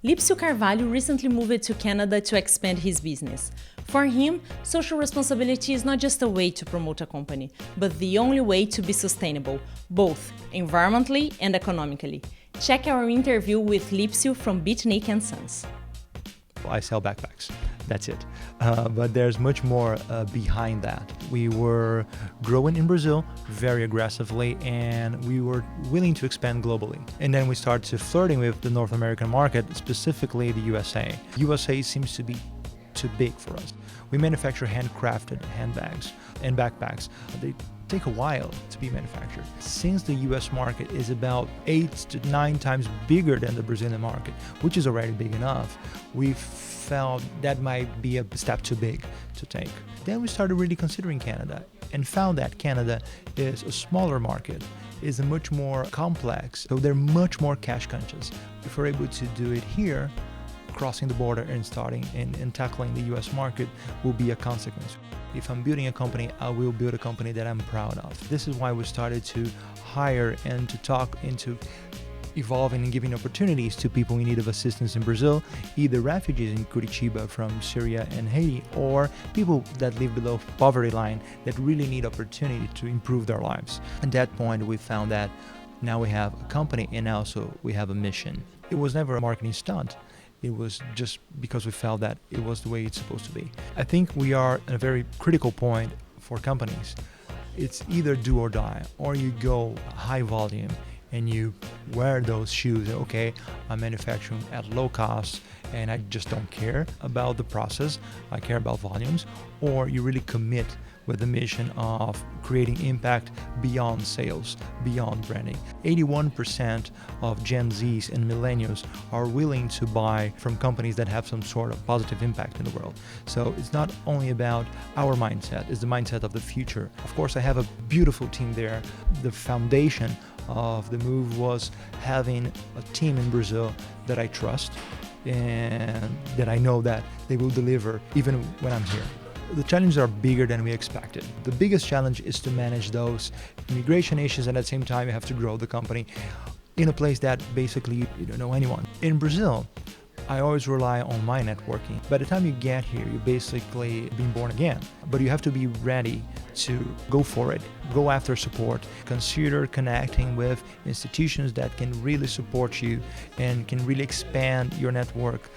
Lipsio Carvalho recently moved to Canada to expand his business. For him, social responsibility is not just a way to promote a company, but the only way to be sustainable, both environmentally and economically. Check our interview with Lipsio from Beatnik & Sons. I sell backpacks. That's it. But there's much more behind that. We were growing in Brazil very aggressively, and we were willing to expand globally. And then we started flirting with the North American market, specifically the USA. USA seems to be too big for us. We manufacture handcrafted handbags and backpacks. They take a while to be manufactured. Since the US market is about 8 to 9 times bigger than the Brazilian market, which is already big enough, we felt that might be a step too big to take. Then we started really considering Canada and found that Canada is a smaller market, is a much more complex, so they're much more cash conscious. If we're able to do it here, crossing the border and starting and tackling the US market will be a consequence. If I'm building a company, I will build a company that I'm proud of. This is why we started to hire and to talk into evolving and giving opportunities to people in need of assistance in Brazil, either refugees in Curitiba from Syria and Haiti, or people that live below poverty line that really need opportunity to improve their lives. At that point, we found that now we have a company and also we have a mission. It was never a marketing stunt. It was just because we felt that it was the way it's supposed to be. I think we are at a very critical point for companies. It's either do or die, or you go high volume and you wear those shoes. Okay, I'm manufacturing at low cost and I just don't care about the process. I care about volumes. Or you really commit with the mission of creating impact beyond sales, beyond branding. 81% of Gen Zs and millennials are willing to buy from companies that have some sort of positive impact in the world. So it's not only about our mindset, it's the mindset of the future. Of course, I have a beautiful team there. The foundation of the move was having a team in Brazil that I trust and that I know that they will deliver even when I'm here. The challenges are bigger than we expected. The biggest challenge is to manage those immigration issues, and at the same time you have to grow the company in a place that basically you don't know anyone. In Brazil, I always rely on my networking. By the time you get here, you're basically being born again. But you have to be ready to go for it, go after support, consider connecting with institutions that can really support you and can really expand your network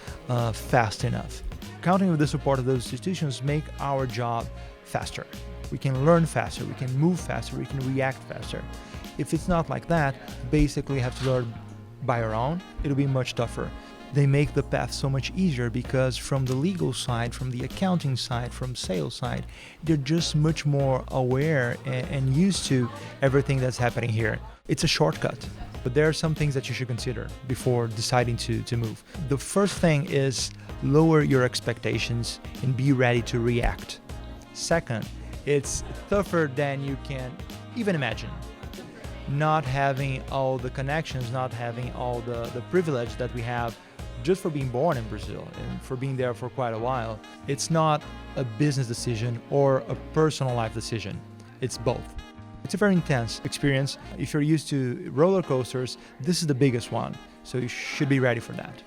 fast enough. Counting with the support of those institutions make our job faster. We can learn faster, we can move faster, we can react faster. If it's not like that, basically you have to learn by our own, it'll be much tougher. They make the path so much easier because from the legal side, from the accounting side, from sales side, they're just much more aware and used to everything that's happening here. It's a shortcut. But there are some things that you should consider before deciding to move. The first thing is lower your expectations and be ready to react. Second, it's tougher than you can even imagine. Not having all the connections, not having all the privilege that we have just for being born in Brazil and for being there for quite a while. It's not a business decision or a personal life decision. It's both. It's a very intense experience. If you're used to roller coasters, this is the biggest one, so you should be ready for that.